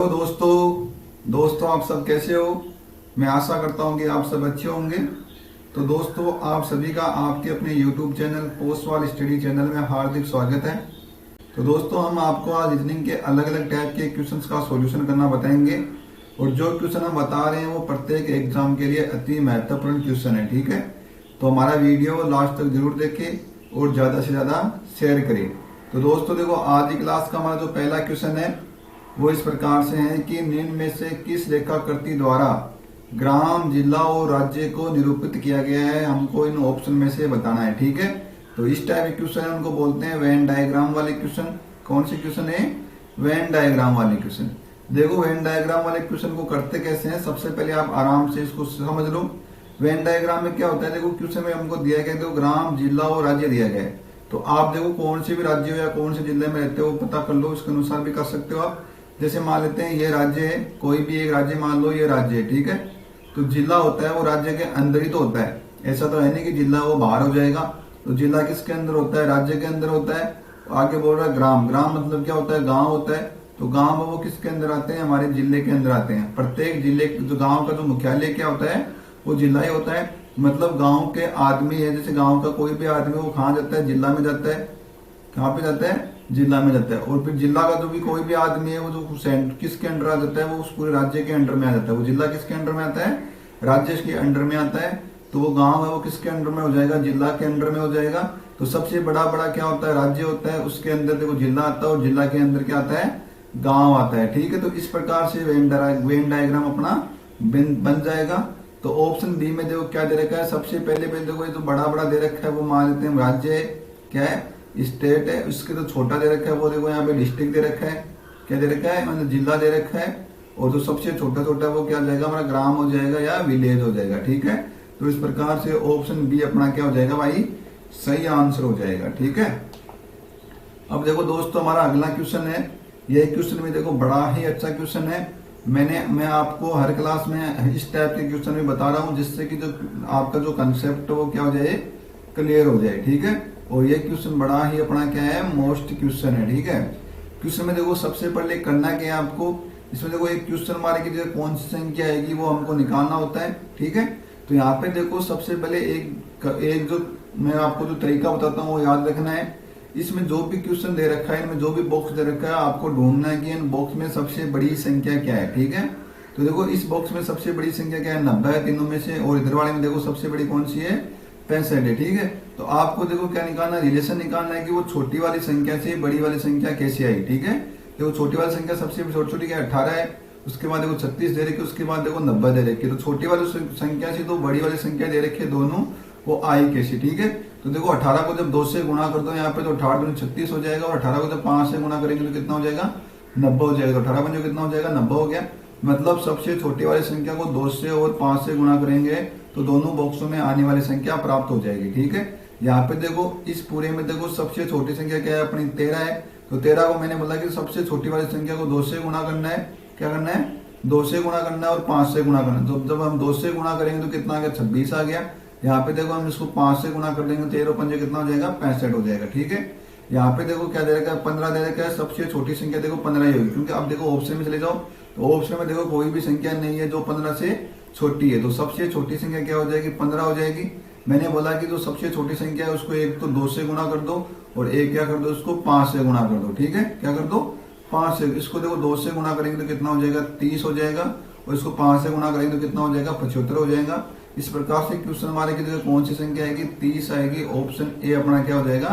तो दोस्तों आप सब कैसे हो। मैं आशा करता हूँ कि आप सब अच्छे होंगे। तो दोस्तों आप सभी का आपके अपने YouTube channel Postwal study channel में हार्दिक स्वागत है। तो दोस्तों हम आपको आज रीजनिंग के अलग अलग टाइप के क्वेश्चंस का सॉल्यूशन करना बताएंगे और जो क्वेश्चन हम बता रहे हैं वो प्रत्येक एग्जाम के लिए अति महत्वपूर्ण क्वेश्चन है। ठीक है, तो हमारा वीडियो लास्ट तक जरूर देखें और ज्यादा से ज्यादा शेयर करें। तो दोस्तों देखो आज की क्लास का हमारा जो पहला क्वेश्चन है वो इस प्रकार से है कि निम्न में से किस रेखाकृति द्वारा ग्राम, जिला और राज्य को निरूपित किया गया है, हमको इन ऑप्शन में से बताना है। ठीक है, तो इस टाइप के क्वेश्चन है उनको बोलते हैं वेन डायग्राम वाले क्वेश्चन। कौन से क्वेश्चन है? वेन डायग्राम वाले क्वेश्चन। देखो वेन डायग्राम वाले क्वेश्चन को करते कैसे हैं, सबसे पहले आप आराम से इसको समझ लो। वेन डायग्राम में क्या होता है, देखो क्वेश्चन में हमको दिया गया देखो ग्राम, जिला और राज्य दिया गया है। तो आप देखो कौन से भी राज्य हो या कौन से जिले में रहते हो पता कर लो, उसके अनुसार भी कर सकते हो आप। जैसे मान लेते हैं ये राज्य है, कोई भी एक राज्य मान लो ये राज्य है। ठीक है, तो जिला होता है वो राज्य के अंदर ही तो होता है, ऐसा तो है नहीं कि जिला वो बाहर हो जाएगा। तो जिला किसके अंदर होता है? राज्य के अंदर होता है। आगे बोल रहा है ग्राम, ग्राम मतलब क्या होता है? गांव होता है। तो गांव वो किसके अंदर आते हैं? हमारे जिले के अंदर आते हैं। प्रत्येक जिले जो गांव का जो मुख्यालय क्या होता है वो जिला ही होता है। मतलब गांव के आदमी है, जैसे गांव का कोई भी आदमी वो कहाँ जाता है? जिला में जाता है। कहाँ पे जाता है? जिला में जाता है। और फिर जिला का जो भी कोई भी आदमी है वो जो किसके अंडर आ जाता है? वो उस पूरे राज्य के अंडर में आ जाता है। वो जिला किसके अंडर में आता है? राज्य के अंडर में आता है। तो वो गांव है वो किसके अंडर में हो जाएगा? जिला के अंडर में हो जाएगा। तो सबसे बड़ा बड़ा क्या होता है? राज्य होता है, उसके अंदर देखो जिला आता है और जिला के अंदर क्या आता है? गांव आता है। ठीक है, तो इस प्रकार से वेन डायग्राम अपना बन जाएगा। तो ऑप्शन बी में देखो क्या दे रखा है, सबसे पहले देखो ये जो बड़ा बड़ा दे रखा है वो मान लेते हैं राज्य है, क्या है? स्टेट है। उसके तो छोटा दे रखा है वो देखो यहाँ पे डिस्ट्रिक्ट दे रखा है, क्या दे रखा है? मतलब जिला दे रखा है। और जो सबसे छोटा छोटा वो क्या जाएगा? हमारा ग्राम हो जाएगा या विलेज हो जाएगा। ठीक है, तो इस प्रकार से ऑप्शन बी अपना क्या हो जाएगा भाई? सही आंसर हो जाएगा। ठीक है, अब देखो दोस्तों हमारा अगला क्वेश्चन है। यह क्वेश्चन में देखो बड़ा ही अच्छा क्वेश्चन है। मैं आपको हर क्लास में इस टाइप के क्वेश्चन भी बता रहा हूँ जिससे कि जो आपका जो कंसेप्ट वो क्या हो जाए? क्लियर हो जाए। ठीक है, और ये क्वेश्चन बड़ा ही अपना क्या है? मोस्ट क्वेश्चन है। ठीक है, क्वेश्चन में देखो सबसे पहले करना क्या है आपको, इसमें देखो एक क्वेश्चन मारे की कौन सी संख्या आएगी वो हमको निकालना होता है। ठीक है, तो यहाँ पे देखो सबसे पहले एक जो मैं आपको जो तरीका बताता हूँ वो याद रखना है। इसमें जो भी क्वेश्चन दे रखा है, इनमें जो भी बॉक्स दे रखा है, आपको ढूंढना है कि इन बॉक्स में सबसे बड़ी संख्या क्या है। ठीक है, तो देखो इस बॉक्स में सबसे बड़ी संख्या क्या है? 90 है तीनों में से। और इधर वाले में देखो सबसे बड़ी कौन सी है? 65 है। ठीक है, तो आपको देखो क्या निकालना है? रिलेशन निकालना है कि वो छोटी वाली संख्या से बड़ी वाली संख्या कैसे आई। ठीक है, देखो छोटी वाली संख्या सबसे छोटी छोटी क्या है? 18 है। उसके बाद देखो 36 दे रखी, उसके बाद देखो 90 दे रखी। तो छोटी वाली संख्या से तो बड़ी वाली संख्या दे रखी है दोनों, वो आई कैसी? ठीक है, तो देखो 18 को जब 2 से गुणा कर दो यहाँ पे तो 18 दूनी 36 हो जाएगा। और 18 को जब 5 से गुणा करेंगे तो कितना हो जाएगा? 90 हो जाएगा। तो 18 बन कितना हो जाएगा? 90 हो गया। मतलब सबसे छोटी वाली संख्या को 2 से और 5 से गुणा करेंगे तो दोनों बॉक्सों में आने वाली संख्या प्राप्त हो जाएगी। ठीक है, यहाँ पे देखो इस पूरे में देखो सबसे छोटी संख्या क्या है? अपनी 13 है। तो 13 को मैंने बोला कि सबसे छोटी वाली संख्या को 2 से गुणा करना है। क्या करना है? 2 से गुणा करना है और 5 से गुणा करना है। तो जब हम 2 से गुणा करेंगे तो कितना आ गया? 26 आ गया। यहाँ पे देखो हम इसको 5 से गुणा कर देंगे, 13 पंजे कितना हो जाएगा? 65 हो जाएगा। ठीक है, यहाँ पे देखो क्या दे रखा है? 15 दे रखा है। सबसे छोटी संख्या देखो 15 ही होगी, क्योंकि अब देखो ऑप्शन में चले जाओ तो ऑप्शन में देखो कोई भी संख्या नहीं है जो 15 से छोटी है। तो सबसे छोटी संख्या क्या हो जाएगी? 15 हो जाएगी। मैंने बोला कि जो सबसे छोटी संख्या है उसको एक तो 2 से गुणा कर दो और एक क्या कर दो? उसको 5 से गुणा कर दो। ठीक है, क्या कर दो? 5 से। इसको देखो 2 से गुणा करेंगे तो कितना हो जाएगा? 30 हो जाएगा। और इसको 5 से गुणा करेंगे तो कितना हो जाएगा? 75 हो जाएगा। इस प्रकार से क्वेश्चन हमारे की जगह कौन सी संख्या आएगी? 30 आएगी। ऑप्शन ए अपना क्या हो जाएगा?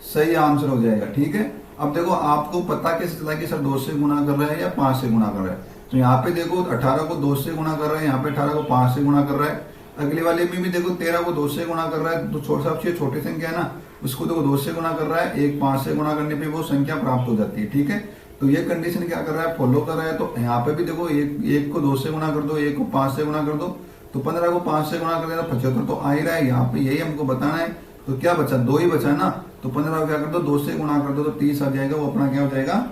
सही आंसर हो जाएगा। ठीक है, अब देखो आपको पता कैसे चला कि सर 2 से गुणा कर रहा है या 5 से गुणा कर रहा है? तो यहाँ पे देखो 18 को 2 से गुणा कर रहा है, यहाँ पे 18 को 5 से गुणा कर रहा है। अगले वाले में भी देखो 13 को 2 से गुणा कर रहा है। तो सबसे छोटी संख्या है ना, उसको देखो 2 से गुणा कर रहा है, एक 5 से गुणा करने पे वो संख्या प्राप्त हो जाती है। ठीक है, तो ये कंडीशन क्या कर रहा है? फॉलो कर रहा है। तो यहाँ पे भी देखो एक को 2 से गुणा कर दो, एक को 5 से गुणा कर दो, तो 15 को 5 से गुणा कर देना 75 तो आ ही रहा है। यहाँ पे यही हमको बताना है। तो क्या बचा? 2 ही बचा ना, तो 15 को क्या कर दो? 2 से गुणा कर दो तो 30 आ जाएगा। वो अपना क्या हो जाएगा?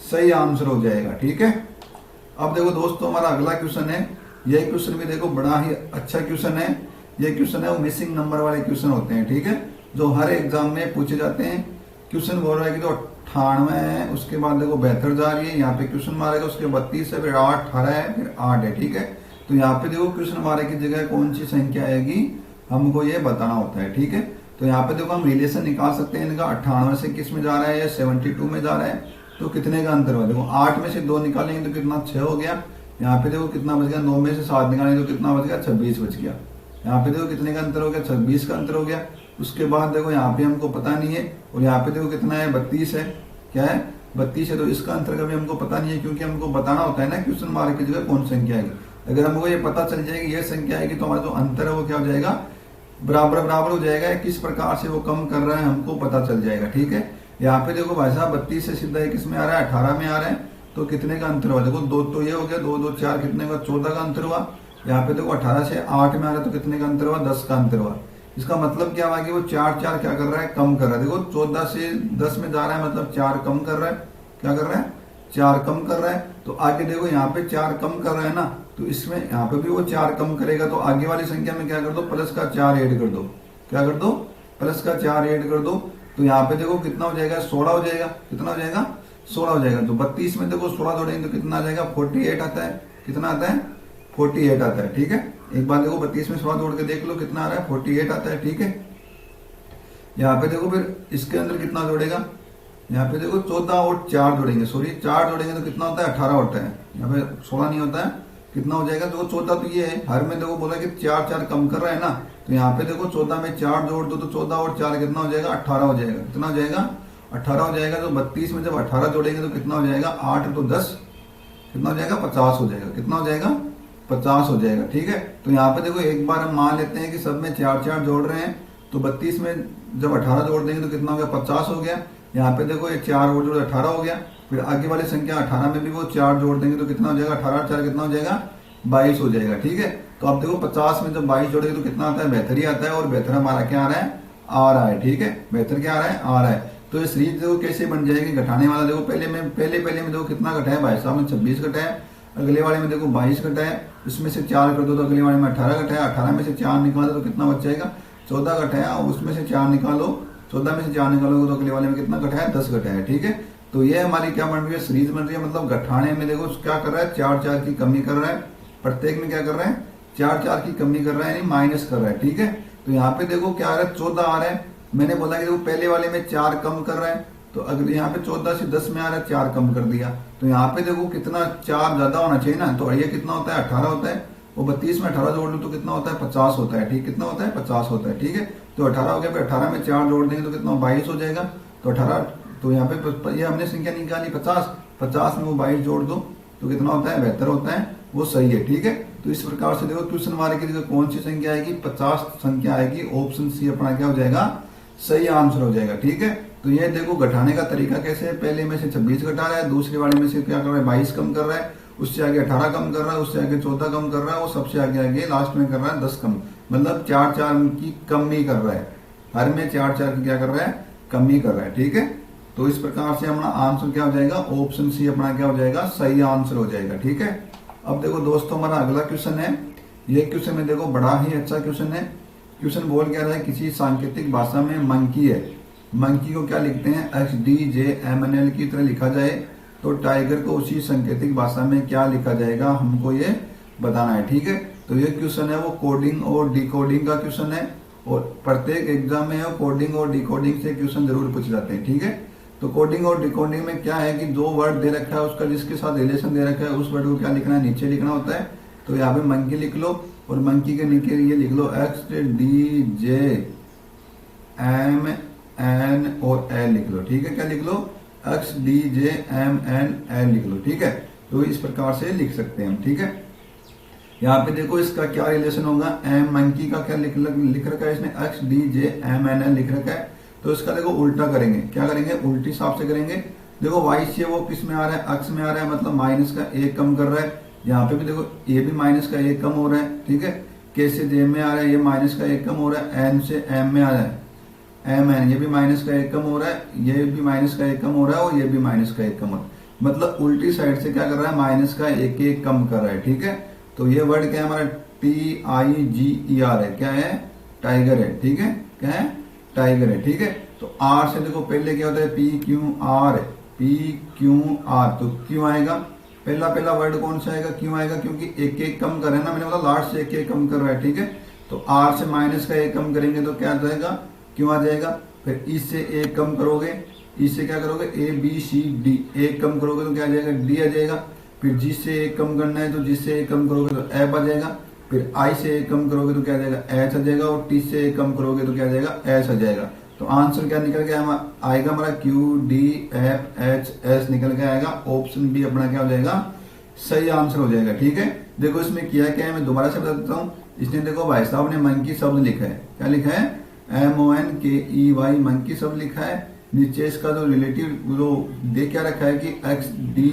सही आंसर हो जाएगा। ठीक है, अब देखो दोस्तों हमारा अगला क्वेश्चन है। यह क्वेश्चन भी देखो बड़ा ही अच्छा क्वेश्चन है। यह क्वेश्चन है वो मिसिंग नंबर वाले क्वेश्चन होते हैं। ठीक है, जो हर एग्जाम में पूछे जाते हैं। क्वेश्चन बोल रहा है कि जो 98 है, उसके बाद देखो 72 जा रही है, यहाँ पे क्वेश्चन मारेगा, उसके 32 है, फिर 8 18 है, फिर 8 है। ठीक है, तो यहाँ पे देखो क्वेश्चन मारे की जगह कौन सी संख्या आएगी हमको ये बताना होता है। ठीक है, तो यहाँ पे देखो हम रिलेशन निकाल सकते हैं इनका, 98 से किस में जा रहा है या 72 में जा रहा है, तो कितने का अंतर हुआ। देखो 8 में से 2 निकालेंगे तो कितना 6 हो गया। यहाँ पे देखो कितना बच गया, 9 में से 7 निकालेंगे तो कितना बच गया, 26 बच गया। यहाँ पे देखो कितने का अंतर हो गया, 26 का अंतर हो गया। उसके बाद देखो यहाँ पे हमको पता नहीं है, और यहाँ पे देखो कितना है, 32 है। क्या है, 32 है, तो इसका अंतर कभी हमको पता नहीं है, क्योंकि हमको बताना होता है ना क्वेश्चन मार्क की जगह कौन संख्या आएगी। अगर हमको ये पता चल जाएगी ये संख्या आएगी, तो हमारा जो अंतर है वो क्या हो जाएगा, बराबर बराबर हो जाएगा। किस प्रकार से वो कम कर रहा है हमको पता चल जाएगा। ठीक है, यहाँ पे देखो भाई साहब 32 से सीधा किस में आ रहा है, 18 में आ रहा है, तो कितने का अंतर हुआ। देखो 2 तो ये हो गया, 2 2 4 कितने का, 14 का अंतर हुआ। यहाँ पे देखो 18 से 8 में आ रहा है, तो कितने का अंतर हुआ, 10 का अंतर हुआ। इसका मतलब क्या हुआ कि वो 4 4 क्या कर रहा है, कम कर रहा है। देखो 14 से 10 में जा रहा है, मतलब 4 कम कर रहा है। क्या कर रहा है, 4 कम कर रहा है। तो आगे देखो यहाँ पे 4 कम कर रहा है ना, तो इसमें यहाँ पे भी वो 4 कम करेगा, तो आगे वाली संख्या में क्या कर दो, प्लस का 4 ऐड कर दो। क्या कर दो, प्लस का 4 ऐड कर दो। तो यहाँ पे देखो कितना हो जाएगा, 16 हो जाएगा। कितना हो जाएगा, 16 हो जाएगा। तो 32 में देखो 16 जोड़ेंगे तो कितना आ जाएगा, 48 आता है। कितना आता है, 48 आता है। ठीक है, एक बार देखो 32 में 16 जोड़ के देख लो कितना आ रहा है, 48 आता है। ठीक है, यहाँ पे देखो फिर इसके अंदर कितना जोड़ेगा, यहाँ पे देखो 14 और 4 जोड़ेंगे, सॉरी 4 जोड़ेंगे तो कितना होता है, 18 होता है। यहाँ पे 16 नहीं होता है, कितना हो जाएगा, देखो 14 तो ये है, हर में देखो बोला कि 4 4 कम कर रहा है ना, तो यहाँ पे देखो 14 में 4 जोड़ दो तो 14 और 4 कितना हो जाएगा, 18 हो जाएगा। कितना हो जाएगा, 18 हो जाएगा। तो 32 में जब 18 जोड़ेंगे तो कितना हो जाएगा, 8 तो 10, कितना हो जाएगा, 50 हो जाएगा। कितना हो जाएगा, 50 हो जाएगा। ठीक है, तो यहाँ पे देखो एक बार हम मान लेते हैं कि सब में 4 4 जोड़ रहे हैं, तो 32 में जब 18 जोड़ देंगे तो कितना हो गया, 50 हो गया। यहाँ पे देखो ये 4 और जोड़ 18 हो गया। फिर आगे वाली संख्या 18 में भी वो 4 जोड़ देंगे तो कितना हो जाएगा, 18 4 कितना हो जाएगा, 22 हो जाएगा। ठीक है, तो आप देखो 50 में जब 22 जोड़ेंगे तो कितना आता है, बेहतर ही आता है, और बेहतर हमारा क्या आ रहा है, आ रहा है। ठीक है, बेहतर क्या आ रहा है, आ रहा है। तो ये सीरीज देखो कैसे बन जाएगी, घटाने वाला देखो पहले में देखो कितना घटाया, भाई साहब में 26 घटाया, अगले वाले में देखो 22 घटाया, इसमें से 4 कर दो तो अगले वाले में 18 घटाया, 18 में से 4 निकालो तो कितना बच जाएगा, 14 घटाया, और उसमें से 4 निकालो, 14 में से 4 निकालोगे तो अगले वाले में कितना घटाया, 10 घटाया। ठीक है, तो ये हमारी क्या बन रही है, सीरीज बन रही है। मतलब घटाने में देखो क्या कर रहा है, 4 4 की कमी कर रहा है, प्रत्येक में क्या कर रहा है, 4 4 की कमी कर रहा है, यानी माइनस कर रहा है। ठीक है, तो यहाँ पे देखो क्या आ रहा है, 14 आ रहा है। मैंने बोला कि देखो पहले वाले में 4 कम कर रहा है, तो अगर यहाँ पे 14 से 10 में आ रहा है, 4 कम कर दिया, तो यहाँ पे देखो कितना 4 ज्यादा होना चाहिए ना, तो ये कितना होता है, 18 होता है। वो 32 में 18 जोड़ लो तो कितना होता है, 50 होता है। ठीक, कितना होता है, 50 होता है। ठीक है, तो 18 हो गया, फिर 18 में 4 जोड़ देंगे तो कितना 22 हो जाएगा। तो 18, तो यहाँ पे ये हमने संख्या निकाली 50, 50 में वो 22 जोड़ दो तो कितना होता है, 72 होता है, वो सही है। ठीक है, तो इस प्रकार से देखो क्वेश्चन हमारे की जगह कौन सी संख्या आएगी, 50 संख्या आएगी। ऑप्शन सी अपना क्या हो जाएगा, सही आंसर हो जाएगा। ठीक है, तो ये देखो घटाने का तरीका कैसे है, पहले में से 26 घटा रहा है, दूसरे वाले में से क्या कर रहा है, 22 कम कर रहा है, उससे आगे 18 कम कर रहा है, उससे आगे 14 कम कर रहा है, और सबसे आगे लास्ट में कर रहा है 10 कम, मतलब 4 4 की कमी कर रहा है, हर में 4 4 की क्या कर रहा है, कमी कर रहा है। ठीक है, तो इस प्रकार से हमारा आंसर क्या हो जाएगा, ऑप्शन सी अपना क्या हो जाएगा, सही आंसर हो जाएगा। ठीक है, अब देखो दोस्तों हमारा अगला क्वेश्चन है। ये क्वेश्चन में देखो बड़ा ही अच्छा क्वेश्चन है। क्वेश्चन बोल क्या रहा है, किसी सांकेतिक भाषा में मंकी है, मंकी को क्या लिखते हैं, XDJMNL की तरह लिखा जाए, तो टाइगर को उसी सांकेतिक भाषा में क्या लिखा जाएगा, हमको ये बताना है। ठीक है, तो ये क्वेश्चन है वो कोडिंग और डिकोडिंग का क्वेश्चन है, और प्रत्येक एग्जाम में कोडिंग और डिकोडिंग से क्वेश्चन जरूर पूछे जाते हैं। ठीक है, तो कोडिंग और डिकोडिंग में क्या है कि जो वर्ड दे रखा है उसका जिसके साथ रिलेशन दे रखा है उस वर्ड को क्या लिखना है, नीचे लिखना होता है। तो यहाँ पे मंकी लिख लो, और मंकी के नीचे ये लिख लो XDJMN और L लिख लो। ठीक है, क्या लिख लो, XDJMNL लिख लो। ठीक है, तो इस प्रकार से लिख सकते हैं हम। ठीक है, यहाँ पे देखो इसका क्या रिलेशन होगा, एम मंकी का क्या लिख रखा है इसने, XDJMNL लिख रखा है, तो इसका देखो उल्टा करेंगे, क्या करेंगे, उल्टी हिसाब से करेंगे। देखो वाई से वो किस में आ रहा है, अक्स में आ रहा है, मतलब माइनस का 1 कम कर रहा है। यहाँ पे भी देखो ये भी माइनस का 1 कम हो रहा है। ठीक है, के से जे में आ रहा है, ये माइनस का 1 कम हो रहा है, एन से एम में आ रहा है, एम एन, ये भी माइनस का 1 कम हो रहा है, ये भी माइनस का 1 कम हो रहा है, और ये भी माइनस का 1 कम हो रहा है, मतलब उल्टी साइड से क्या कर रहा है, माइनस का 1 1 कम कर रहा है। ठीक है, तो ये वर्ड क्या है हमारा, TIGER है, क्या है, टाइगर है। ठीक है, क्या है, टाइगर है। ठीक है, तो आर से देखो पहले क्या होता है P Q R, P Q R, तो क्यों आएगा, पहला वर्ड कौन सा आएगा, क्यों आएगा, क्योंकि एक एक कम कर रहे हैं ना, मैंने बोला लास्ट से एक एक कम कर रहा है, ठीक है। तो आर से माइनस का एक कम करेंगे तो क्या आ जाएगा, क्यों आ जाएगा। फिर इससे एक कम करोगे, इससे क्या करोगे ए बी सी डी, एक कम करोगे तो क्या आ जाएगा, डी आ जाएगा। फिर जिस से एक कम करना है तो जिससे एक कम करोगे तो एफ आ जाएगा। फिर आई से एक कम करोगे तो क्या आ जाएगा, एच आ जाएगा। और टी से एक कम करोगे तो क्या आ जाएगा, एस आ जाएगा। तो आंसर क्या निकल के आएगा हमारा, Q D F H S निकल के आएगा। ऑप्शन बी अपना क्या हो जाएगा, सही आंसर हो जाएगा, ठीक है। देखो इसमें किया क्या है, मैं दोबारा से बता देता हूँ। इसने देखो भाई साहब ने मंकी शब्द लिखा है, क्या लिखा है, MONKEY, मंकी शब्द लिखा है। नीचे इसका जो रिलेटिव जो दे क्या रखा है कि X D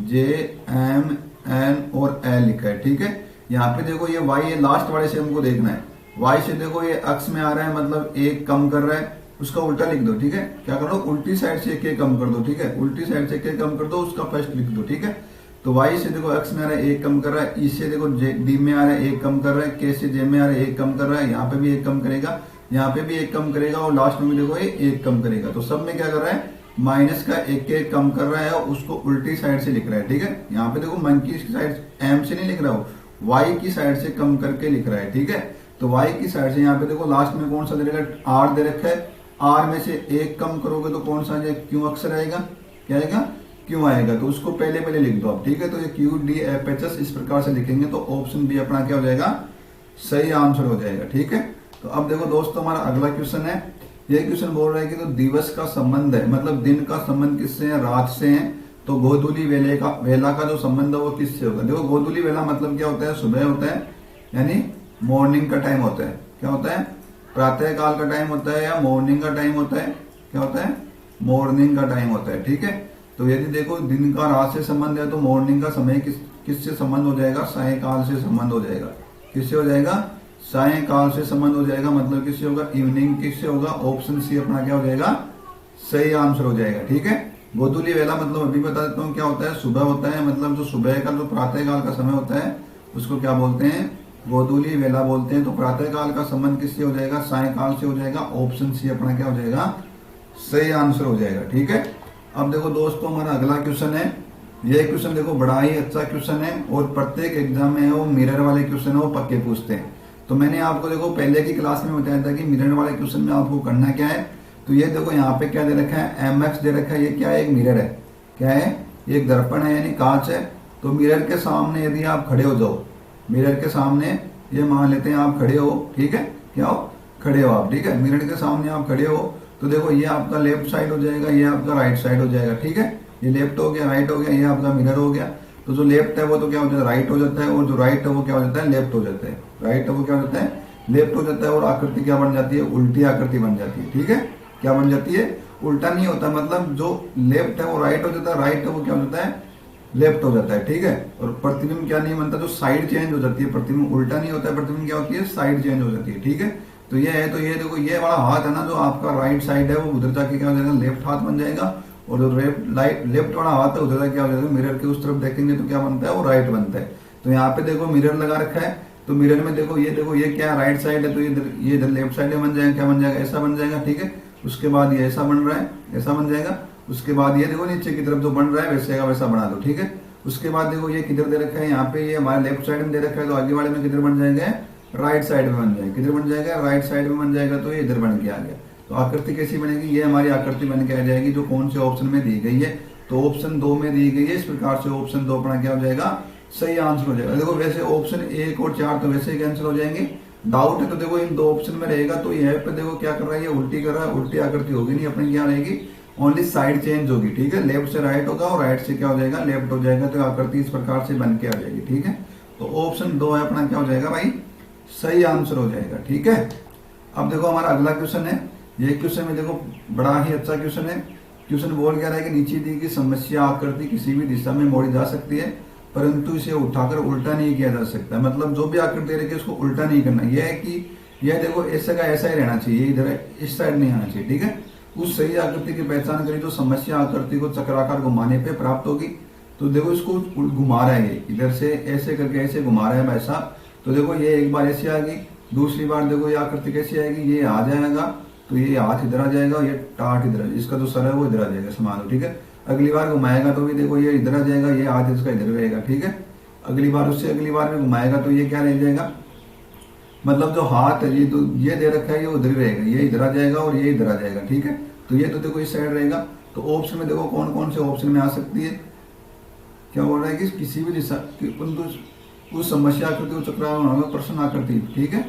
J M N और एल लिखा है, ठीक है। यहाँ पे देखो ये वाई है, लास्ट वाले से हमको देखना है। वाई से देखो ये अक्स में आ रहा है, मतलब एक कम कर रहा है, उसका उल्टा लिख दो, ठीक है। क्या करो, उल्टी साइड से एक कम कर दो, ठीक है। उल्टी साइड से एक कम कर दो, उसका फर्स्ट लिख दो, ठीक है। तो वाई से देखो एक्स में आ रहा है एक कम कर रहा है, ई से देखो डी में आ रहा है एक कम कर रहा है, के से जे में आ रहा है एक कम कर रहा है, यहाँ पे भी एक कम करेगा, यहाँ पे भी एक कम करेगा, और लास्ट में भी देखो ये एक कम करेगा। तो सब में क्या कर रहा है, माइनस का एक कम कर रहा है और उसको उल्टी साइड से लिख रहा है, ठीक है। यहाँ पे देखो मंकी की साइड एम से नहीं लिख रहा हो, वाई की साइड से कम करके लिख रहा है, ठीक है। तो वाई की साइड से यहाँ पे देखो लास्ट में कौन सा दे रखा है, आर दे रखा है। आर में से एक कम करोगे तो कौन सा क्यों अक्सर आएगा, क्या आएगा, क्यों आएगा। तो उसको पहले लिख दो आप, ठीक है। तो ये Q D F H S इस प्रकार से लिखेंगे तो ऑप्शन बी अपना क्या हो जाएगा, सही आंसर हो जाएगा, ठीक है। तो अब देखो दोस्तों हमारा अगला क्वेश्चन है। ये क्वेश्चन बोल रहा है कि तो दिवस का संबंध है, मतलब दिन का संबंध किससे है, रात से है। तो गोधूली वेला का जो संबंध है वो किससे होगा। देखो गोधूली वेला मतलब क्या होता है, सुबह होता है, यानी मॉर्निंग का टाइम होता है। क्या होता है, प्रातः काल का टाइम होता है या मॉर्निंग का टाइम होता है, क्या होता है, मॉर्निंग का टाइम होता है, ठीक है। तो यदि देखो दिन का रात से संबंध है तो मॉर्निंग का समय किससे संबंध हो जाएगा, सायकाल से संबंध हो जाएगा। किससे हो जाएगा, सायकाल से संबंध हो जाएगा, मतलब किससे होगा, इवनिंग किससे होगा। ऑप्शन सी अपना क्या हो जाएगा, सही आंसर हो जाएगा, ठीक है। गोधूली वेला मतलब अभी बता देता हूँ क्या होता है, सुबह होता है, मतलब जो सुबह का जो प्रातः काल का समय होता है उसको क्या बोलते हैं, गोधूली वेला बोलते हैं। तो प्रातः काल का संबंध किससे हो जाएगा, सायकाल से हो जाएगा। ऑप्शन सी अपना क्या हो जाएगा, सही आंसर हो जाएगा, ठीक है। अब देखो दोस्तों हमारा अगला क्वेश्चन है। यह क्वेश्चन देखो बड़ा ही अच्छा क्वेश्चन है और प्रत्येक एग्जाम में वो मिरर वाले क्वेश्चन है, वो पक्के पूछते हैं। तो मैंने आपको देखो पहले की क्लास में बताया था कि मिरर वाले क्वेश्चन में आपको करना क्या है। तो ये देखो यहाँ पे क्या दे रखा है, MX दे रखा है। ये क्या है, एक मिरर है, क्या है, एक दर्पण है यानी कांच है। तो मिरर के सामने यदि आप खड़े हो जाओ, मिरर के सामने ये मान लेते हैं आप खड़े हो, ठीक है, क्या हो, खड़े हो आप, ठीक है। मिरर के सामने आप खड़े हो तो देखो ये आपका लेफ्ट साइड हो जाएगा, ये आपका राइट साइड हो जाएगा, ठीक है। ये लेफ्ट हो गया, राइट हो गया, ये आपका मिरर हो गया। तो जो लेफ्ट है वो तो क्या हो जाता है, राइट हो जाता है, और जो राइट है वो क्या हो जाता है, लेफ्ट हो जाता है। राइट है वो क्या हो जाता है, लेफ्ट हो जाता है। और आकृति क्या बन जाती है, उल्टी आकृति बन जाती है, ठीक है। क्या बन जाती है, उल्टा नहीं होता, मतलब जो लेफ्ट है वो राइट हो जाता है, राइट है वो क्या हो जाता है, लेफ्ट हो जाता है, ठीक है। और प्रतिबिंब क्या नहीं बनता, जो साइड चेंज हो जाती है, प्रतिबिंब उल्टा नहीं होता है, प्रतिबिंब क्या होती है, साइड चेंज हो जाती है, ठीक है। तो ये है, तो ये देखो ये वाला हाथ है ना जो आपका राइट साइड है, वो उधर जाके क्या हो जाएगा, लेफ्ट हाथ बन जाएगा। और जो लेफ्ट वाला हाथ है उधर जाके क्या हो जाएगा, मिरर के उस तरफ देखेंगे तो क्या बनता है, वो राइट बनता है। तो यहाँ पे देखो मिरर लगा रखा है, तो मिरर में देखो ये क्या राइट साइड है, तो ये इधर लेफ्ट साइड में बन जाएगा, क्या बन जाएगा, ऐसा बन जाएगा, ठीक है। उसके बाद ये ऐसा बन रहा है, ऐसा बन जाएगा। उसके बाद ये देखो नीचे की तरफ जो बन रहा है वैसे का वैसा बना दो, ठीक है। उसके बाद देखो ये किधर दे रखा है, यहाँ पे ये हमारे लेफ्ट साइड में दे रखा है, तो आगे वाले में किधर बन जाएगा, राइट साइड में बन जाएगा। किधर बन जाएगा, राइट साइड में बन जाएगा। तो ये इधर बन के आ गया। तो आकृति कैसी बनेगी, ये हमारी आकृति बन के आ जाएगी जो कौन से ऑप्शन में दी गई है, तो ऑप्शन 2 में दी गई है। इस प्रकार से ऑप्शन 2 अपना क्या हो जाएगा, सही आंसर हो जाएगा। देखो वैसे ऑप्शन 1 और 4 तो वैसे ही कैंसिल हो जाएंगे। डाउट है तो देखो इन 2 ऑप्शन में रहेगा। तो यहाँ पे देखो क्या कर रहा है, ये उल्टी कर रहा है, उल्टी आकृति होगी नहीं, अपनी क्या रहेगी, ओनली साइड चेंज होगी, ठीक है। लेफ्ट से राइट होगा और राइट से क्या हो जाएगा, लेफ्ट हो जाएगा। तो आकृति इस प्रकार से बन के आ जाएगी, ठीक है। तो ऑप्शन 2 है अपना क्या हो जाएगा भाई, सही आंसर हो जाएगा, ठीक है। अब देखो हमारा अगला क्वेश्चन है। ये क्वेश्चन में देखो बड़ा ही अच्छा क्वेश्चन है। क्वेश्चन बोल क्या रहा है कि नीचे दी गई समस्या आकृति किसी भी दिशा में मोड़ी जा सकती है, परंतु इसे उठाकर उल्टा नहीं किया जा सकता। मतलब जो भी आकृति दे रही है उसको उल्टा नहीं करना। यह है कि यह देखो ऐसा का ऐसा ही रहना चाहिए, इधर इस साइड नहीं आना चाहिए, ठीक है। उस सही आकृति की पहचान करी तो समस्या आकृति को चक्राकार घुमाने पे प्राप्त होगी। तो देखो इसको घुमा रहा है, इधर से ऐसे करके ऐसे घुमा रहा है भाई साहब। तो देखो ये एक बार ऐसे आ गई, दूसरी बार देखो ये आकृति कैसी आएगी, ये आ जाएगा। तो ये हाथ इधर आ जाएगा, ये टाट इधर, इसका जो सर है वो इधर आ जाएगा, समान लो, ठीक है। अगली बार घुमाएगा तो भी देखो ये इधर आ जाएगा, ये हाथ इसका इधर रहेगा, ठीक है। अगली बार उससे अगली बार में घुमाएगा तो ये क्या रह जाएगा, मतलब जो हाथ है ये तो ये दे रखा है ये उधर ही रहेगा, ये इधर आ जाएगा और ये इधर आ जाएगा, ठीक है। तो ये तो देखो इस साइड रहेगा। तो ऑप्शन में देखो कौन कौन से ऑप्शन में आ सकती है, क्या बोल रहा है कि किसी भी दिशा उस समस्या आकृति को चक्राकार प्रश्न आकृति, ठीक है,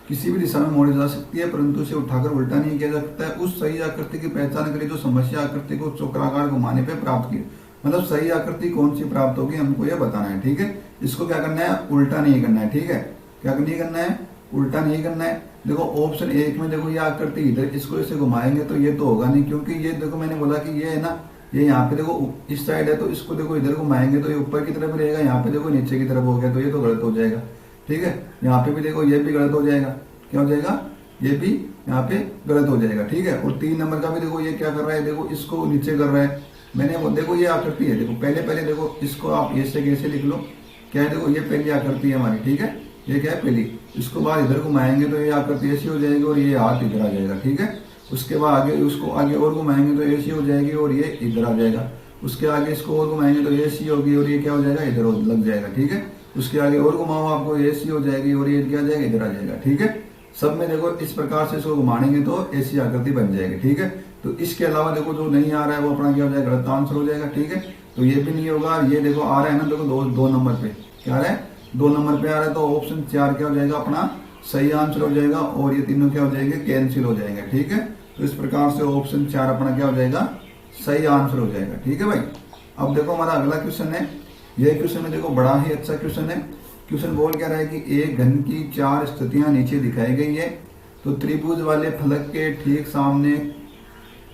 किसी भी दिशा में मोड़ी जा सकती है परंतु उसे उठाकर उल्टा नहीं किया जा सकता है। उस सही आकृति की पहचान करें जो समस्या आकृति को चक्राकार घुमाने पे प्राप्त की, मतलब सही आकृति कौन सी प्राप्त होगी हमको ये बताना है, ठीक है। इसको क्या करना है, उल्टा नहीं करना है, ठीक है। क्या नहीं करना है, उल्टा नहीं करना है। देखो ऑप्शन 1 में देखो ये आकृति इधर, इसको ऐसे घुमाएंगे तो ये तो होगा नहीं, क्योंकि ये देखो मैंने बोला कि ये है ना, ये यहाँ पे देखो इस साइड है, तो इसको देखो इधर घुमाएंगे तो ये ऊपर की तरफ रहेगा, यहाँ पे देखो नीचे की तरफ हो गया, तो ये तो गलत हो जाएगा, ठीक है। यहाँ पे भी देखो ये भी गलत हो जाएगा, क्या हो जाएगा, ये भी यहाँ पे गलत हो जाएगा, ठीक है। और 3 नंबर का भी देखो ये क्या कर रहा है, देखो इसको नीचे कर रहा है। मैंने वो देखो ये आकृति है, देखो पहले देखो इसको आप ऐसे कैसे लिख लो, क्या है, देखो ये पहली आकृति है हमारी, ठीक है, ये क्या है पहली। इसको बाद इधर घुमाएंगे तो ये आकृति ऐसी हो जाएगी और ये हाथ इधर आ जाएगा, ठीक है। उसके बाद आगे उसको आगे और घुमाएंगे तो ऐसी हो जाएगी और ये इधर आ जाएगा। उसके आगे इसको और घुमाएंगे तो ऐसी होगी और ये क्या हो जाएगा, इधर लग जाएगा, ठीक है। उसके आगे और घुमाओ आपको ऐसी हो जाएगी और ये क्या आ जाएगा, इधर आ जाएगा, ठीक है। सब में देखो इस प्रकार से इसको घुमाएंगे तो ऐसी आकृति बन जाएगी, ठीक है। तो इसके अलावा देखो जो नहीं आ रहा है वो अपना क्या हो जाएगा, गलत आंसर हो जाएगा, ठीक है। तो ये भी नहीं होगा। ये देखो आ रहा है ना, देखो दो नंबर पे क्या आ रहा है, 2 नंबर पे आ रहा है, तो ऑप्शन 4 क्या हो जाएगा, अपना सही आंसर हो जाएगा और ये तीनों क्या हो जाएंगे, कैंसिल हो जाएंगे, ठीक है। तो इस प्रकार से ऑप्शन 4 अपना क्या हो जाएगा, सही आंसर हो जाएगा, ठीक है भाई। अब देखो हमारा अगला क्वेश्चन है, यह क्वेश्चन है देखो बड़ा ही अच्छा क्वेश्चन है। क्वेश्चन बोल क्या रहा है कि एक घन की 4 स्थितियां नीचे दिखाई गई है, तो त्रिभुज वाले फलक के ठीक सामने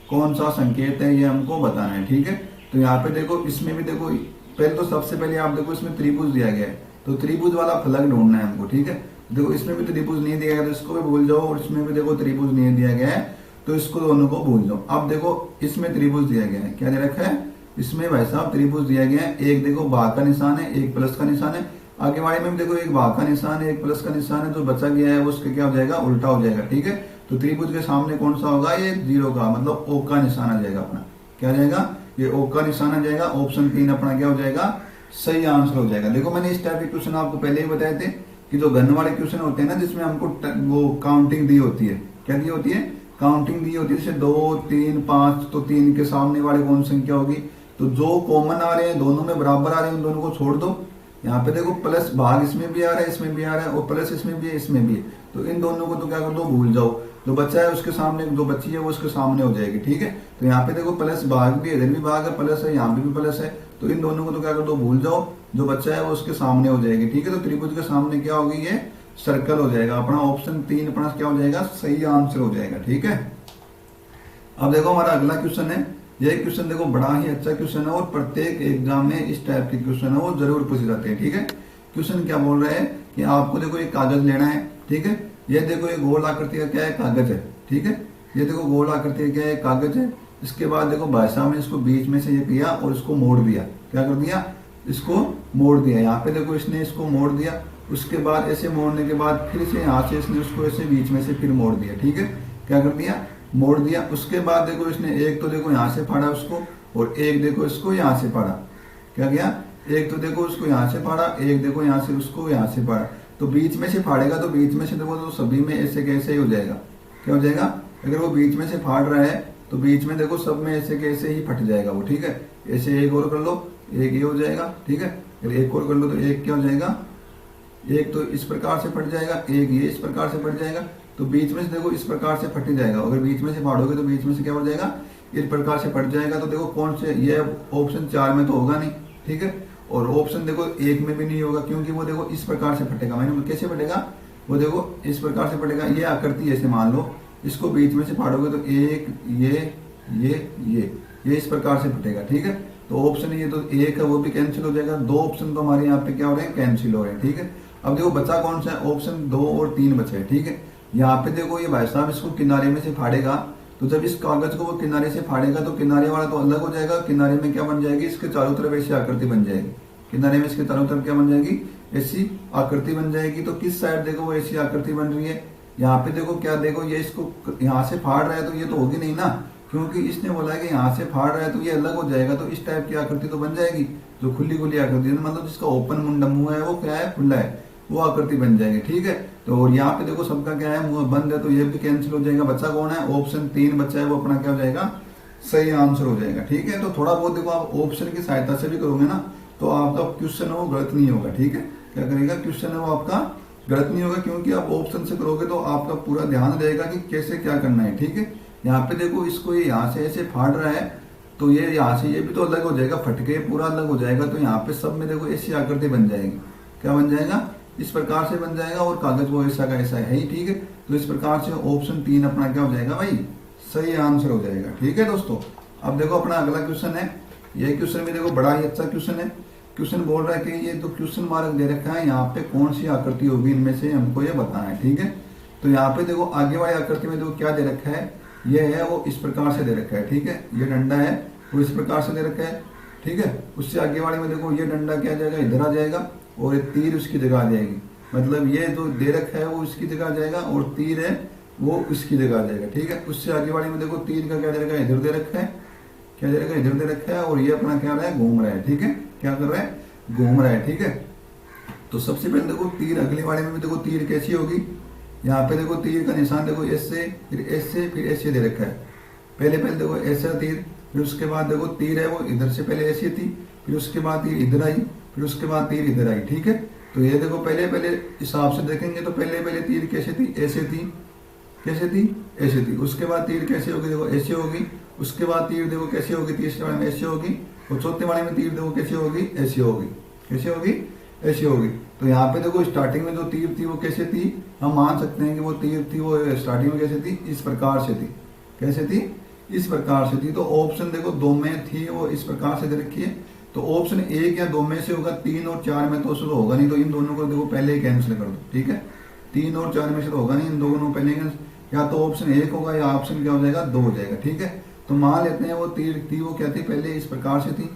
कौन सा संकेत है ये हमको बताना है, ठीक है। तो यहाँ पे देखो इसमें भी देखो पहले तो सबसे पहले आप देखो इसमें त्रिभुज दिया गया है, तो त्रिभुज वाला फलक ढूंढना है हमको, ठीक है। देखो इसमें भी त्रिभुज नहीं दिया गया तो इसको भी भूल जाओ, और इसमें भी देखो त्रिभुज नहीं दिया गया है तो इसको दोनों को भूल जाओ। अब देखो इसमें त्रिभुज दिया गया है, क्या दे रखा है, इसमें भाई साहब त्रिभुज दिया गया है। एक देखो भाग का निशान है, एक प्लस का निशान है। आगे वाले में भी देखो एक भाग का निशान है, एक प्लस का निशान है। जो बचा गया है वो उसके क्या हो जाएगा, उल्टा हो जाएगा, ठीक है। तो त्रिभुज के सामने कौन सा होगा, ये 0 का, मतलब ओ का निशान आ जाएगा अपना, क्या आ जाएगा, ये ओ का निशान आ जाएगा। ऑप्शन 3 अपना क्या हो जाएगा, सही आंसर हो जाएगा। देखो मैंने इस टाइप के क्वेश्चन आपको पहले ही बताए थे कि जो घन वाले क्वेश्चन होते हैं ना, जिसमें हमको वो काउंटिंग दी होती है, क्या दी होती है, काउंटिंग दी होती है, जैसे 2 3 5, तो 3 के सामने वाले कौन संख्या होगी, तो जो कॉमन आ रहे हैं दोनों में बराबर आ रहे हैं उन दोनों को छोड़ दो। यहाँ पे देखो प्लस भाग इसमें भी आ रहा है, इसमें भी आ रहा है, और प्लस इसमें भी है, इसमें भी है, तो इन दोनों को तो क्या कर दो, भूल जाओ। जो बच्चा है उसके सामने, जो बच्ची है वो उसके सामने हो जाएगी, ठीक है। तो यहाँ पे देखो प्लस भाग भी, इधर भी भाग है, प्लस है, यहाँ पे भी प्लस है, तो इन दोनों को तो क्या कर दो, भूल जाओ। जो बच्चा है वो उसके सामने हो जाएगी, ठीक है। तो त्रिभुज के सामने क्या होगी, ये सर्कल हो जाएगा अपना। ऑप्शन 3 अपना क्या हो जाएगा, सही आंसर हो जाएगा, ठीक है। अब देखो हमारा अगला क्वेश्चन है, यह क्वेश्चन देखो बड़ा ही अच्छा क्वेश्चन है और प्रत्येक एग्जाम में इस टाइप के क्वेश्चन है वो जरूर पूछे जाते हैं, ठीक है। क्वेश्चन क्या बोल रहे हैं कि आपको देखो एक कागज लेना है, ठीक है। ये देखो ये गोल आकृति का क्या है, कागज है, ठीक है। ये देखो गोल आकृति का क्या है, कागज है। इसके बाद देखो भाई साहब ने इसको बीच में से ये किया और इसको मोड़ दिया, क्या कर दिया, इसको मोड़ दिया। यहाँ पे देखो इसने इसको मोड़ दिया, उसके बाद ऐसे मोड़ने के बाद फिर से यहाँ से इसने उसको ऐसे बीच में से फिर मोड़ दिया, ठीक है। क्या कर दिया, मोड़ दिया। उसके बाद देखो इसने एक तो देखो यहाँ से फाड़ा उसको, और एक देखो इसको यहाँ से फाड़ा, क्या किया, एक तो देखो उसको यहाँ से फाड़ा, एक देखो यहाँ से उसको यहाँ से फाड़ा। तो बीच में से फाड़ेगा तो बीच में से देखो तो सभी में ऐसे कैसे ही हो जाएगा, क्या हो जाएगा, अगर वो बीच में से फाड़ रहा है तो बीच में देखो सब में ऐसे कैसे ही फट जाएगा वो, ठीक है। ऐसे एक और कर लो, एक ये हो जाएगा, ठीक है। फिर एक और कर लो तो एक क्या हो जाएगा, एक तो इस प्रकार से फट जाएगा, एक ये इस प्रकार से फट जाएगा। तो बीच में से देखो इस प्रकार से फट जाएगा, अगर बीच में से फाड़ोगे तो बीच में से क्या हो जाएगा, इस प्रकार से फट जाएगा। तो देखो कौन से, ये ऑप्शन 4 में तो होगा नहीं, ठीक है। और ऑप्शन देखो 1 में भी नहीं होगा, क्योंकि वो देखो इस प्रकार से फटेगा। मैंने कैसे फटेगा, वो देखो इस प्रकार से फटेगा। ये आकृति ऐसे मान लो, इसको बीच में से फाड़ोगे तो एक ये इस प्रकार से फटेगा, ठीक है। तो ऑप्शन ये तो 1 है वो भी कैंसिल हो जाएगा। 2 ऑप्शन तो हमारे यहाँ पे क्या हो रहे हैं, कैंसिल हो रहे हैं, ठीक है। अब देखो बचा कौन सा है, ऑप्शन 2 और 3 बचे हैं, ठीक है। यहाँ पे देखो ये भाई साहब इसको किनारे में से फाड़ेगा, तो जब इस कागज को वो किनारे से फाड़ेगा तो किनारे वाला तो अलग हो जाएगा, किनारे में क्या बन जाएगी, इसके चारों तरफ ऐसी आकृति बन जाएगी। किनारे में इसके चारों तरफ क्या बन जाएगी, ऐसी आकृति बन जाएगी। तो किस साइड देखो वो ऐसी आकृति बन रही है, यहाँ पे देखो क्या, देखो ये इसको यहाँ से फाड़ रहा है तो ये तो होगी नहीं ना, क्योंकि इसने बोला है कि यहाँ से फाड़ रहा है तो ये अलग हो जाएगा, तो इस टाइप की आकृति तो बन जाएगी। जो खुली खुली आकृति है, मतलब जिसका ओपन मुंडा मुंह है वो क्या है, खुला है, वो आकृति बन जाएगी। ठीक है, तो और यहाँ पे देखो सबका क्या है, मुंह बंद है, तो ये भी कैंसिल हो जाएगा। बच्चा कौन है, ऑप्शन 3 बच्चा है, वो अपना क्या हो जाएगा, सही आंसर हो जाएगा। ठीक है, तो थोड़ा बहुत देखो आप ऑप्शन की सहायता से भी करोगे ना तो आपका क्वेश्चन है वो गलत नहीं होगा। ठीक है, क्या करेगा, क्वेश्चन है वो आपका गलत नहीं होगा, क्योंकि आप ऑप्शन से करोगे तो आपका पूरा ध्यान रहेगा कि कैसे क्या करना है। ठीक है, यहाँ पे देखो इसको ये यहाँ से ऐसे फाड़ रहा है, तो ये यहाँ से ये भी तो अलग हो जाएगा, फटके पूरा अलग हो जाएगा, तो यहाँ पे सब में देखो ऐसी आकृति बन जाएगी। क्या बन जाएगा, इस प्रकार से बन जाएगा, और कागज वो ऐसा का ऐसा है ही। ठीक है, तो इस प्रकार से ऑप्शन 3 अपना क्या हो जाएगा भाई, सही आंसर हो जाएगा। ठीक है दोस्तों, अब देखो अपना अगला क्वेश्चन है। ये क्वेश्चन भी देखो बड़ा ही अच्छा क्वेश्चन है। क्वेश्चन बोल रहा है कि ये जो क्वेश्चन मार्क दे रखा है, यहाँ पे कौन सी आकृति होगी इनमें से हमको ये बताना है। ठीक है, तो यहाँ पे देखो आगे वाली आकृति में देखो क्या दे रखा है, ये है वो इस प्रकार से दे रखा है। ठीक है, ये डंडा है वो इस प्रकार से दे रखा है। ठीक है, उससे आगे वाले में देखो ये डंडा क्या जाएगा, इधर आ जाएगा, और ये तीर उसकी जगह आ जाएगी। मतलब ये जो दे रखा है वो इसकी जगह आ जाएगा, और तीर है वो इसकी जगह आ जाएगा। ठीक है, उससे आगे वाले में देखो तीर का क्या दे रखा है, इधर दे रखा है, क्या दे रखा है, इधर दे रखा है, और ये अपना क्या रहा है, घूम रहा है। ठीक है, क्या कर रहा है, घूम रहा है। ठीक है, तो सबसे पहले देखो तीर अगले वाले में भी देखो तीर कैसी होगी, यहाँ पे देखो तीर का निशान देखो ऐसे, फिर ऐसे, फिर ऐसे दे रखा है। पहले देखो ऐसा तीर, फिर उसके बाद देखो तीर है वो इधर से पहले ऐसी थी, फिर उसके बाद तीर इधर आई, फिर उसके बाद तीर इधर आई। ठीक है, तो ये देखो पहले हिसाब से देखेंगे तो पहले तीर कैसे थी, ऐसे थी, कैसे थी, ऐसे थी। उसके बाद तीर कैसे होगी, देखो ऐसे होगी। उसके बाद तीर देखो कैसे होगी, तीसरे वाले में ऐसे होगी, और चौथे वाले में तीर देखो कैसे होगी, ऐसी होगी, कैसे होगी, ऐसी होगी। तो यहाँ पे देखो स्टार्टिंग में जो तीर थी वो कैसे थी, हम मान सकते हैं कि वो तीर थी वो स्टार्टिंग में कैसे थी, इस प्रकार से थी। कैसे थी, इस प्रकार से थी। तो ऑप्शन देखो 2 में थी वो इस प्रकार से दे रखी है, तो ऑप्शन 1 या 2 में से होगा, 3 और 4 में तो उसको होगा नहीं, तो इन दोनों को देखो पहले ही कैंसिल कर दो। ठीक है, 3 और 4 में से तो होगा नहीं, इन दोनों पहले या तो ऑप्शन 1 होगा या ऑप्शन क्या हो जाएगा, 2 हो जाएगा। ठीक है, तो मान लेते हैं वो तीर थी वो क्या थी, पहले इस प्रकार से थी,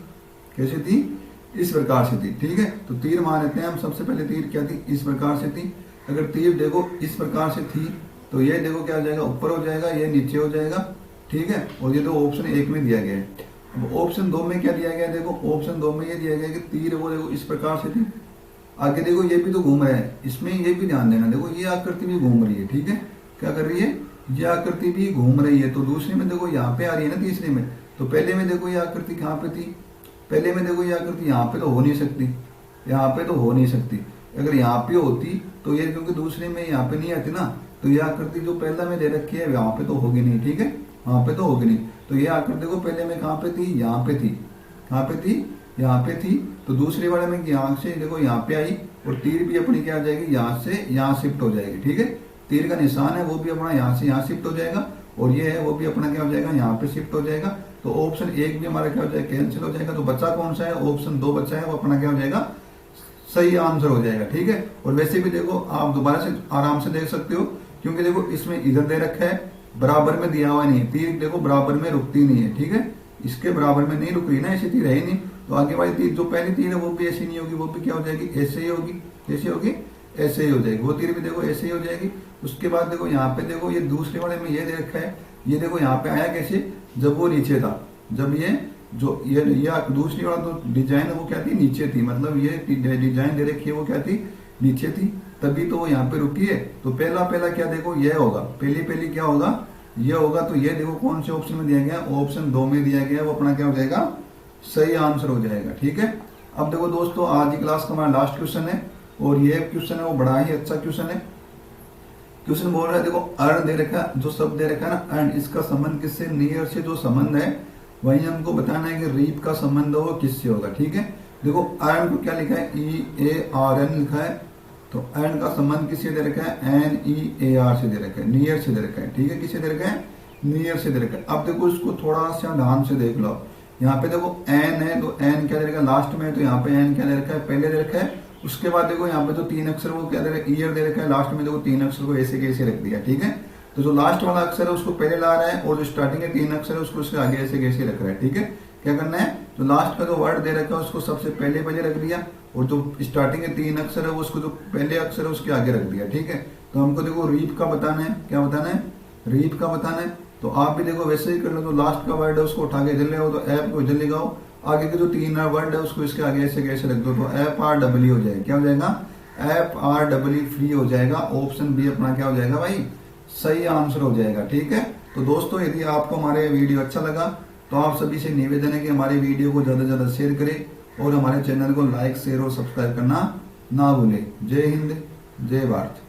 कैसे थी, इस प्रकार से थी। ठीक है, तो तीर मान लेते हैं हम, सबसे पहले तीर क्या थी, इस प्रकार से थी। अगर तीर देखो इस प्रकार से थी तो ये देखो क्या हो जाएगा, ऊपर हो जाएगा, ये नीचे हो जाएगा। ठीक है, और ये तो ऑप्शन 1 में दिया गया है। अब ऑप्शन 2 में क्या दिया गया है, देखो ऑप्शन 2 में ये दिया गया है कि तीर वो देखो इस प्रकार से थी। आगे देखो ये भी तो घूम रहा है, इसमें ये भी ध्यान देना, देखो ये आकृति भी घूम रही है। ठीक है, क्या कर रही है, ये आकृति भी घूम रही है। तो दूसरे में देखो यहाँ पे आ रही है ना, तीसरे में, तो पहले में देखो ये आकृति कहाँ पे थी, पहले में देखो ये आकृति यहाँ पे तो हो नहीं सकती, यहाँ पे तो हो नहीं सकती। अगर यहाँ पे होती तो ये, क्योंकि दूसरे में यहाँ पे नहीं आती ना, तो ये आकृति जो पहला में दे रखी है यहाँ पे तो होगी नहीं। ठीक है, वहां पे तो होगी नहीं, तो ये आकृति देखो पहले में कहाँ पे थी, यहाँ पे थी, कहाँ पे थी, यहाँ पे थी। तो दूसरे वाले में यहाँ से देखो यहाँ पे आई, और तीर भी अपनी क्या आ जाएगी, यहाँ से यहाँ शिफ्ट हो जाएगी। ठीक है, तीर का निशान है वो भी अपना यहाँ से यहाँ शिफ्ट हो जाएगा, और ये है वो भी अपना क्या हो जाएगा, यहाँ पे शिफ्ट हो जाएगा। तो ऑप्शन 1 भी हमारा क्या हो जाएगा, कैंसिल हो जाएगा। तो बच्चा कौन सा है, ऑप्शन 2 बच्चा है, वो अपना क्या हो जाएगा, सही आंसर हो जाएगा। ठीक है, और वैसे भी देखो आप दोबारा से आराम से देख सकते हो, क्योंकि देखो इसमें इधर दे रखा है, बराबर में दिया हुआ नहीं है, तीर देखो बराबर में रुकती नहीं है। ठीक है, इसके बराबर में नहीं रुक रही ना, ऐसी तीर है ही नहीं, तो आगे वाली तीर जो पहली तीर है वो भी ऐसी नहीं होगी, वो भी क्या हो जाएगी, ऐसे ही होगी। कैसे होगी, ऐसे ही हो जाएगी। वो तीर भी देखो ऐसे ही हो जाएगी। उसके बाद देखो यहाँ पे देखो ये दूसरे वाले में ये दे रखा है, ये देखो यहाँ पे आया कैसे, जब वो नीचे था, जब ये जो ये दूसरी वाला तो डिजाइन है वो क्या थी, नीचे थी, मतलब ये डिजाइन दे रखी है वो क्या थी, नीचे थी, तभी तो वो यहाँ पे रुकी है। तो पहला क्या देखो ये होगा, पहली क्या होगा, ये होगा। तो ये देखो कौन से ऑप्शन में दिया गया, ऑप्शन 2 में दिया गया, वो अपना क्या हो जाएगा, सही आंसर हो जाएगा। ठीक है, अब देखो दोस्तों आज की क्लास का हमारा लास्ट क्वेश्चन है, और ये क्वेश्चन है वो बड़ा ही अच्छा क्वेश्चन है। क्वेश्चन बोल रहा है देखो अर्न दे रखा, जो शब्द दे रखा है ना अर्न, इसका संबंध किससे, नियर से जो संबंध है वही हमको बताना है कि रीप का संबंध वो किससे होगा। ठीक है, देखो अर्न को क्या लिखा है, EARN लिखा है, तो अर्न का संबंध किससे दे रखा है, NEAR से दे रखा है, नियर से दे रखा है। ठीक है, किससे दे रखा है, नियर से दे रखा है। अब देखो इसको थोड़ा सा ध्यान से देख लो, यहाँ पे देखो एन है, तो एन क्या दे रखा है लास्ट में, तो यहाँ पे एन क्या दे रखा है, पहले दे रखा है। उसके बाद देखो यहाँ पे तो 3 अक्षर वो क्या दे रखा है, ईयर दे रखा है, लास्ट में देखो 3 अक्षर को ऐसे कैसे रख दिया। ठीक है, तो जो लास्ट वाला अक्षर है उसको पहले ला रहा है, और जो स्टार्टिंग के 3 अक्षर है उसको उसके आगे ऐसे कैसे रख रहा है। ठीक है, क्या करना है, जो लास्ट का जो वर्ड दे रखा है उसको सबसे पहले रख दिया, और जो स्टार्टिंग के 3 अक्षर है उसको जो पहले अक्षर है उसके आगे रख दिया। ठीक है, तो तो हमको देखो रीप का बताना है, क्या बताना है, रीप का बताना है। तो आप भी देखो वैसे ही कर लो, तो लास्ट का वर्ड है उसको उठा के इधर ले आओ, तो ऐप को इधर ले आओ, आगे के जो 3 वर्ड है उसको इसके आगे ऐसे कैसे रख दो, तो एफ आर डब्ल्यू हो जाएगा, क्या हो जाएगा, एफ आर डब्ल्यू फ्री हो जाएगा। ऑप्शन बी अपना क्या हो जाएगा भाई, सही आंसर हो जाएगा। ठीक है, तो दोस्तों यदि आपको हमारे वीडियो अच्छा लगा तो आप सभी से निवेदन है कि हमारे वीडियो को ज्यादा से ज्यादा शेयर करें और हमारे चैनल को लाइक शेयर और सब्सक्राइब करना ना भूलें। जय हिंद, जय भारत।